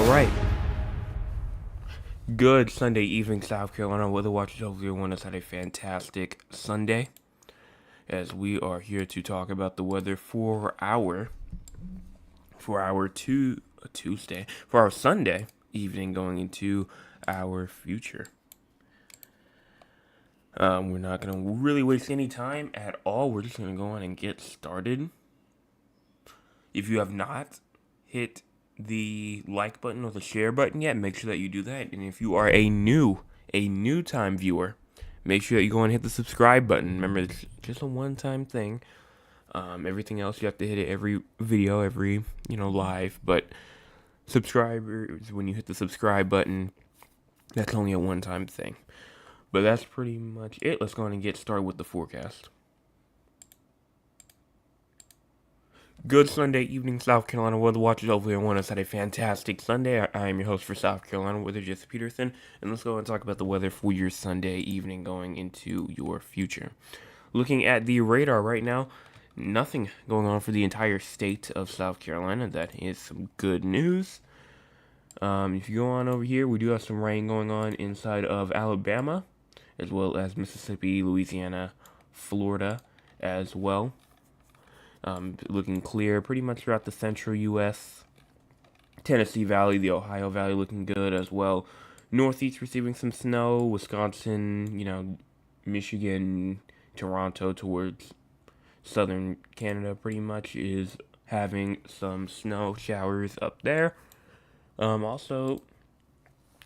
All right. Good Sunday evening, South Carolina weather watchers. Hopefully, everyone has had a fantastic Sunday. As we are here to talk about the weather for our Tuesday, for our Sunday evening, going into our future. We're not gonna really waste any time at all. We're just gonna go on and get started. If you have not hit the like button or the share button yet, make sure that you do that. And if you are a new time viewer, make sure that you go and hit the subscribe button. Remember, it's just a one-time thing. Everything else you have to hit it every video, every live. But subscribers, when you hit the subscribe button, that's only a one-time thing. But that's pretty much it. Let's go on and get started with the forecast. Good Sunday evening, South Carolina weather watchers. Hopefully, everyone has had a fantastic Sunday. I am your host for South Carolina Weather, Jesse Peterson, and let's go and talk about the weather for your Sunday evening going into your future. Looking at the radar right now, nothing going on for the entire state of South Carolina. That is some good news. If you go on over here, we do have some rain going on inside of Alabama, as well as Mississippi, Louisiana, Florida, as well. Looking clear pretty much throughout the central U.S. Tennessee Valley, the Ohio Valley looking good as well. Northeast receiving some snow. Wisconsin, Michigan, Toronto towards southern Canada pretty much is having some snow showers up there. Also,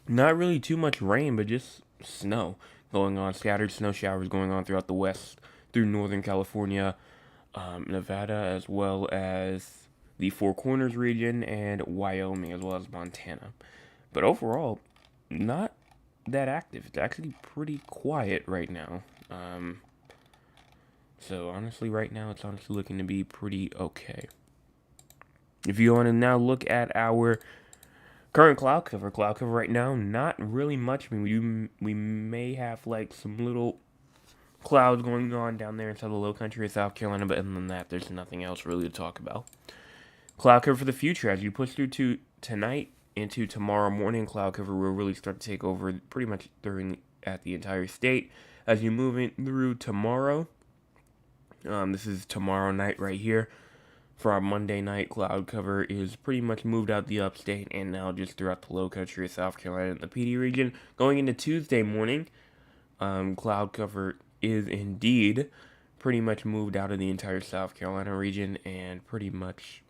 not really too much rain, but just snow going on. Scattered snow showers going on throughout the west through northern California. Nevada, as well as the Four Corners region, and Wyoming, as well as Montana. But overall, not that active. It's actually pretty quiet right now. So honestly, right now, it's honestly looking to be pretty okay. If you want to now look at our current cloud cover right now, not really much. I mean, we may have like some little clouds going on down there inside the low country of South Carolina, but other than that, there's nothing else really to talk about. Cloud cover for the future, as you push through to tonight into tomorrow morning, cloud cover will really start to take over pretty much at the entire state. As you move in through tomorrow, this is tomorrow night right here. For our Monday night, cloud cover is pretty much moved out the upstate and now just throughout the low country of South Carolina and the PD region. Going into Tuesday morning, cloud cover is indeed pretty much moved out of the entire South Carolina region and pretty much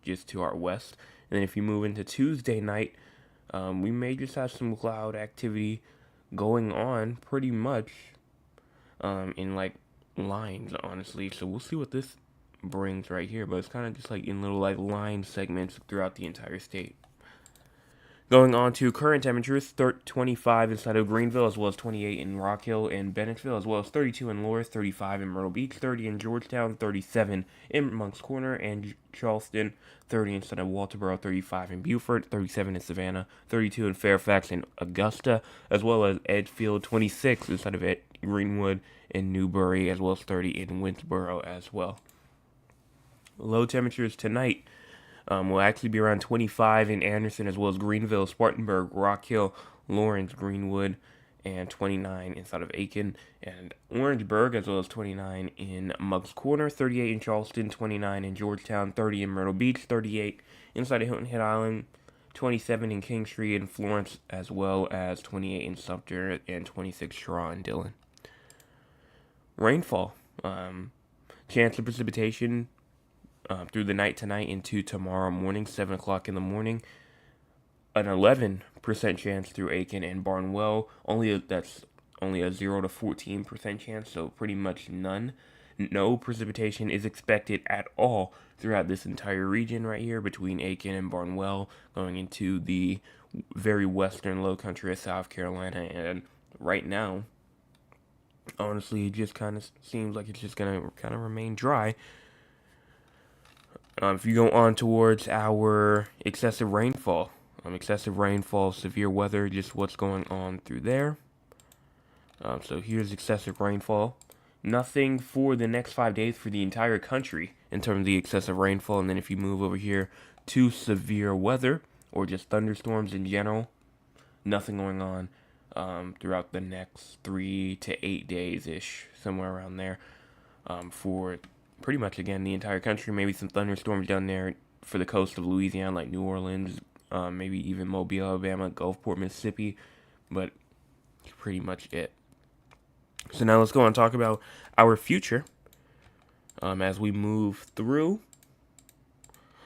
just to our west. And then if you move into Tuesday night, we may just have some cloud activity going on pretty much in like lines, honestly. So we'll see what this brings right here, but it's kind of just like in little like line segments throughout the entire state. Going on to current temperatures, 25 inside of Greenville, as well as 28 in Rock Hill and Bennettsville, as well as 32 in Loris, 35 in Myrtle Beach, 30 in Georgetown, 37 in Moncks Corner and Charleston, 30 inside of Walterboro, 35 in Beaufort, 37 in Savannah, 32 in Fairfax and Augusta, as well as Edgefield, 26 inside of Greenwood and Newbury, as well as 30 in Winnsboro as well. Low temperatures tonight will actually be around 25 in Anderson, as well as Greenville, Spartanburg, Rock Hill, Lawrence, Greenwood, and 29 inside of Aiken and Orangeburg, as well as 29 in Moncks Corner, 38 in Charleston, 29 in Georgetown, 30 in Myrtle Beach, 38 inside of Hilton Head Island, 27 in Kingstree and Florence, as well as 28 in Sumter and 26 Shaw and Dillon. Rainfall. Chance of precipitation through the night tonight into tomorrow morning, 7 o'clock in the morning. An 11% chance through Aiken and Barnwell. That's only a 0 to 14% chance, so pretty much none. No precipitation is expected at all throughout this entire region right here between Aiken and Barnwell, going into the very western low country of South Carolina. And right now, honestly, it just kind of seems like it's just going to kind of remain dry. If you go on towards our excessive rainfall, severe weather, just what's going on through there. So here's excessive rainfall. Nothing for the next 5 days for the entire country in terms of the excessive rainfall. And then if you move over here to severe weather, or just thunderstorms in general. Nothing going on throughout the next 3 to 8 days ish, somewhere around there, for pretty much again the entire country. Maybe some thunderstorms down there for the coast of Louisiana, like New Orleans, maybe even Mobile, Alabama, Gulfport, Mississippi, but pretty much it. So now let's go on and talk about our future as we move through.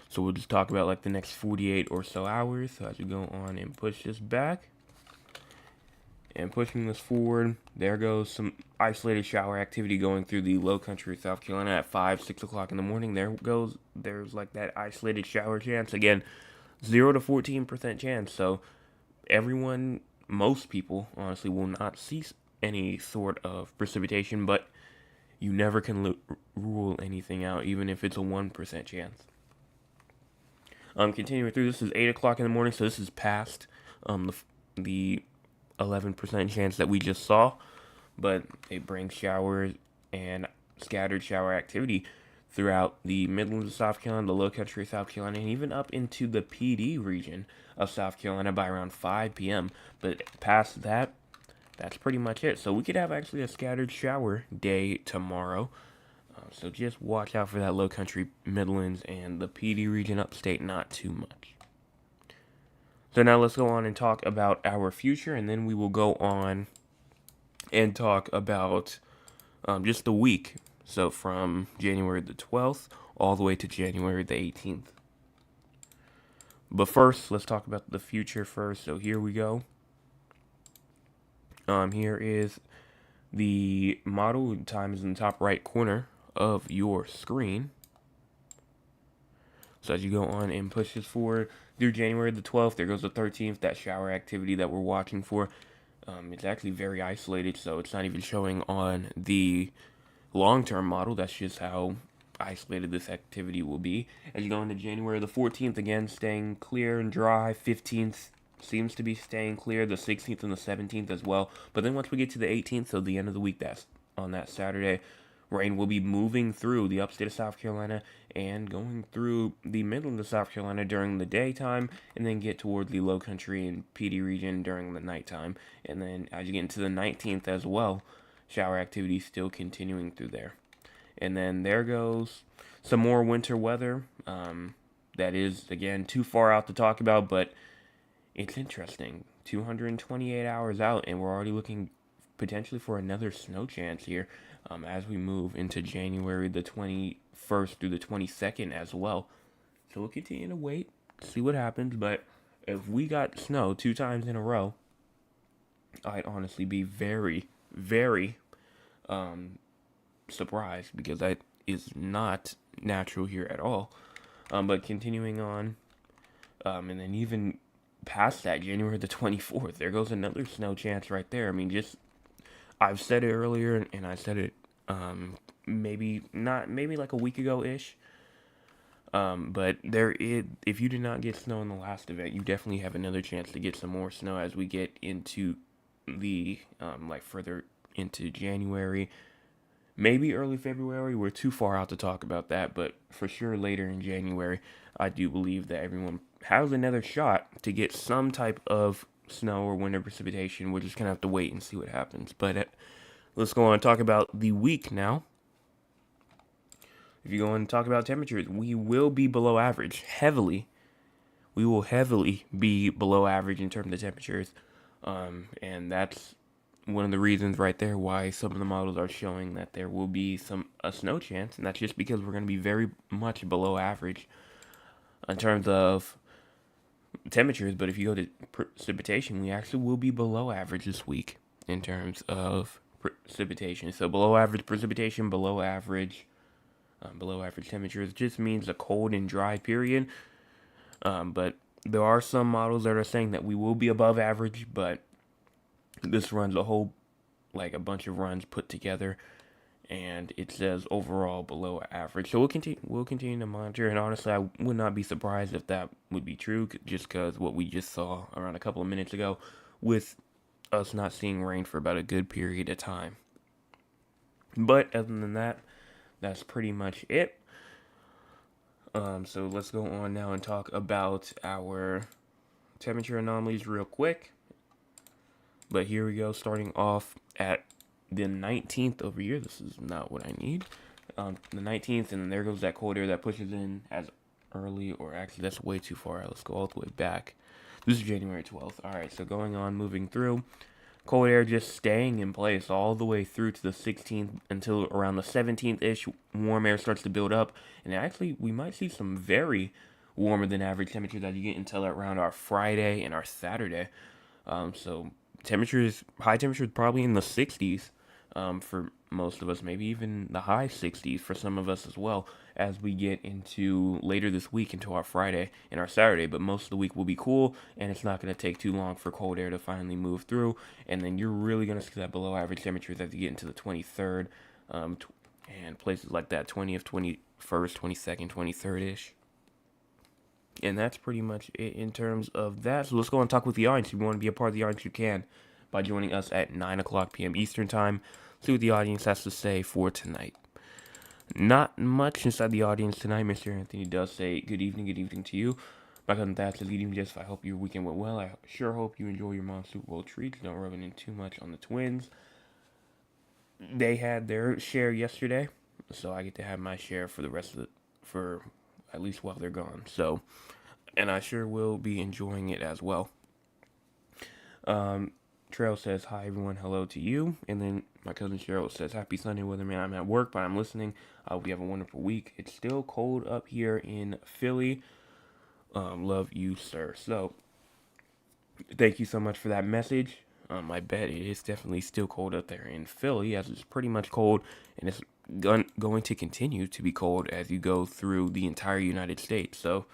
So we'll just talk about like the next 48 or so hours. So as we go on and push this back and pushing this forward, there goes some isolated shower activity going through the low country of South Carolina at 5, 6 o'clock in the morning. There's like that isolated shower chance. Again, 0 to 14% chance. So most people, honestly, will not see any sort of precipitation, but you never can rule anything out, even if it's a 1% chance. Continuing through, this is 8 o'clock in the morning, so this is past the 11% chance that we just saw, but it brings showers and scattered shower activity throughout the Midlands of South Carolina, the low country of South Carolina, and even up into the PD region of South Carolina by around 5 p.m. But past that, that's pretty much it. So we could have actually a scattered shower day tomorrow. So just watch out for that low country Midlands and the PD region upstate, not too much. So now let's go on and talk about our future, and then we will go on and talk about just the week. So from January the 12th all the way to January the 18th. But first, let's talk about the future first. So here we go. Here is the model. Time is in the top right corner of your screen. So as you go on and push this forward through January the 12th, there goes the 13th, that shower activity that we're watching for. It's actually very isolated, so it's not even showing on the long-term model. That's just how isolated this activity will be. As you go into January the 14th, again, staying clear and dry. 15th seems to be staying clear. The 16th and the 17th as well. But then once we get to the 18th, so the end of the week, that's on that Saturday, rain will be moving through the upstate of South Carolina and going through the Midlands of South Carolina during the daytime, and then get toward the low country and PD region during the nighttime. And then as you get into the 19th as well, shower activity still continuing through there. And then there goes some more winter weather. That is, again, too far out to talk about, but it's interesting. 228 hours out, and we're already looking potentially for another snow chance here as we move into January the 21st through the 22nd as well. So we'll continue to wait, see what happens, but if we got snow 2 times in a row, I'd honestly be very, very surprised, because that is not natural here at all. But continuing on, and then even past that, January the 24th, there goes another snow chance right there. I mean, I've said it earlier, and I said it maybe like a week ago ish. But if you did not get snow in the last event, you definitely have another chance to get some more snow as we get into the further into January, maybe early February. We're too far out to talk about that, but for sure later in January, I do believe that everyone has another shot to get some type of snow or winter precipitation. We're just gonna have to wait and see what happens. But let's go on and talk about the week now. If you go on and talk about temperatures, we will be below average heavily. We will heavily be below average in terms of temperatures, and that's one of the reasons right there why some of the models are showing that there will be a snow chance, and that's just because we're going to be very much below average in terms of temperatures. But if you go to precipitation, we actually will be below average this week in terms of precipitation. So below average precipitation, below average temperatures just means a cold and dry period. But there are some models that are saying that we will be above average, but this runs a bunch of runs put together, and it says overall below average. So we'll continue to monitor, and honestly, I would not be surprised if that would be true, just because what we just saw around a couple of minutes ago with us not seeing rain for about a good period of time. But other than that, that's pretty much it. So let's go on now and talk about our temperature anomalies real quick. But here we go, starting off at the 19th over here. This is not what I need. The 19th, and then there goes that cold air that pushes in as early, or actually that's way too far. Let's go all the way back. This is January 12th. All right, so going on, moving through. Cold air just staying in place all the way through to the 16th until around the 17th-ish. Warm air starts to build up, and actually we might see some very warmer than average temperatures that you get until around our Friday and our Saturday. So high temperatures probably in the 60s for most of us, maybe even the high 60s for some of us as well as we get into later this week into our Friday and our Saturday. But most of the week will be cool, and it's not going to take too long for cold air to finally move through, and then you're really going to see that below average temperatures as you get into the 23rd and places like that, 20th, 21st, 22nd, 23rd-ish. And that's pretty much it in terms of that. So let's go and talk with the audience. If you want to be a part of the audience, you can by joining us at 9 o'clock p.m. Eastern Time. See what the audience has to say for tonight. Not much inside the audience tonight. Mr. Anthony does say good evening to you. My cousin Thad says good evening, Jeff. I hope your weekend went well. I sure hope you enjoy your mom's Super Bowl treats. Don't rub it in too much on the Twins. They had their share yesterday, so I get to have my share for the rest of for at least while they're gone. So, and I sure will be enjoying it as well. Trail says, hi everyone, hello to you. And then my cousin Cheryl says, happy Sunday, weatherman. I'm at work, but I'm listening. I hope you have a wonderful week. It's still cold up here in Philly. Love you, sir. So, thank you so much for that message. I bet it is definitely still cold up there in Philly, as it's pretty much cold, and it's going to continue to be cold as you go through the entire United States. So,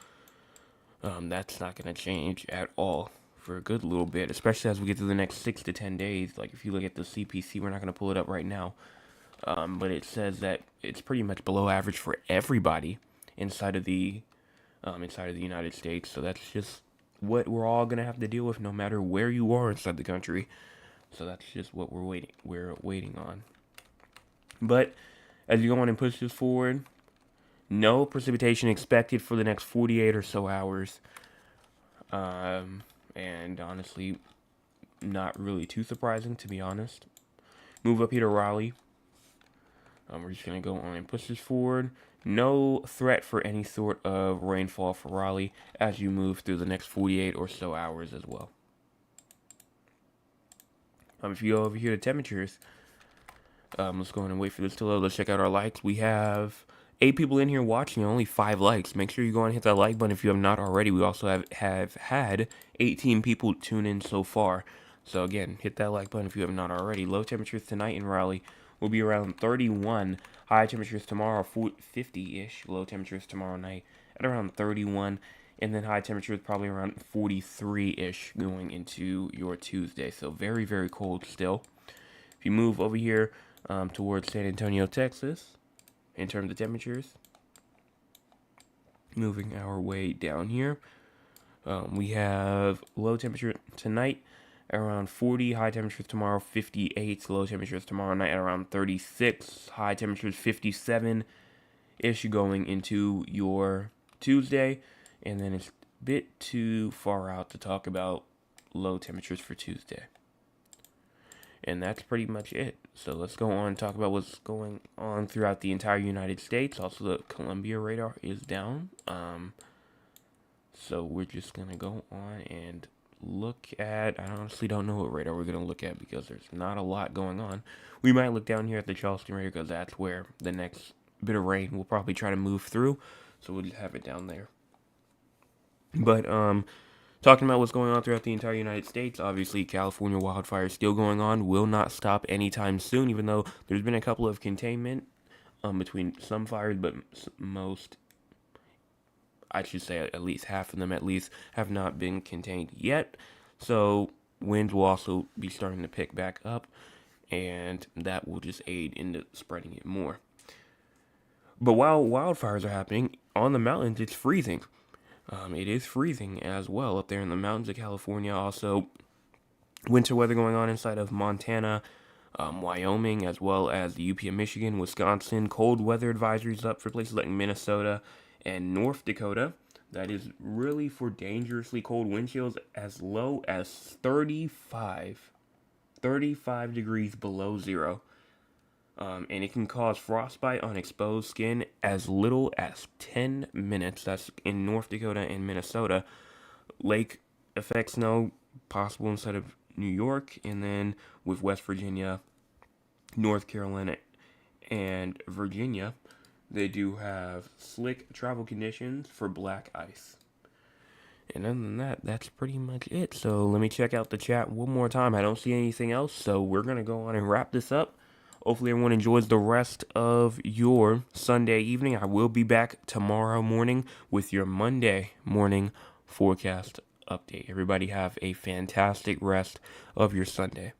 that's not going to change at all for a good little bit, especially as we get to the next 6 to 10 days. Like, if you look at the CPC, we're not going to pull it up right now, but it says that it's pretty much below average for everybody inside of the United States. So that's just what we're all going to have to deal with no matter where you are inside the country. So that's just what we're waiting on. But as you go on and push this forward, no precipitation expected for the next 48 or so hours. And honestly, not really too surprising, to be honest. Move up here to Raleigh. We're just going to go on and push this forward. No threat for any sort of rainfall for Raleigh as you move through the next 48 or so hours as well. If you go over here to temperatures, let's go on and wait for this to load. Let's check out our likes. We have 8 people in here watching, only 5 likes. Make sure you go and hit that like button if you have not already. We also have had 18 people tune in so far. So again, hit that like button if you have not already. Low temperatures tonight in Raleigh will be around 31. High temperatures tomorrow, 50-ish. Low temperatures tomorrow night at around 31. And then high temperatures probably around 43-ish going into your Tuesday. So very, very cold still. If you move over here towards San Antonio, Texas, in terms of temperatures, moving our way down here, we have low temperature tonight around 40, high temperatures tomorrow 58, low temperatures tomorrow night at around 36, high temperatures 57-ish going into your Tuesday, and then it's a bit too far out to talk about low temperatures for Tuesday. And that's pretty much it. So let's go on and talk about what's going on throughout the entire United States. Also, the Columbia radar is down. So we're just going to go on and look at, I honestly don't know what radar we're going to look at because there's not a lot going on. We might look down here at the Charleston radar because that's where the next bit of rain will probably try to move through. So we'll just have it down there. But, talking about what's going on throughout the entire United States, obviously California wildfires still going on, will not stop anytime soon, even though there's been a couple of containment between some fires, but most, I should say at least half of them at least, have not been contained yet. So winds will also be starting to pick back up, and that will just aid into spreading it more. But while wildfires are happening, on the mountains it's freezing. It is freezing as well up there in the mountains of California. Also, winter weather going on inside of Montana, Wyoming, as well as the UP of Michigan, Wisconsin. Cold weather advisories up for places like Minnesota and North Dakota. That is really for dangerously cold wind chills as low as 35 degrees below zero. And it can cause frostbite on exposed skin as little as 10 minutes. That's in North Dakota and Minnesota. Lake effect snow possible instead of New York, and then with West Virginia, North Carolina, and Virginia, they do have slick travel conditions for black ice. And other than that, that's pretty much it. So let me check out the chat one more time. I don't see anything else, so we're going to go on and wrap this up. Hopefully everyone enjoys the rest of your Sunday evening. I will be back tomorrow morning with your Monday morning forecast update. Everybody have a fantastic rest of your Sunday.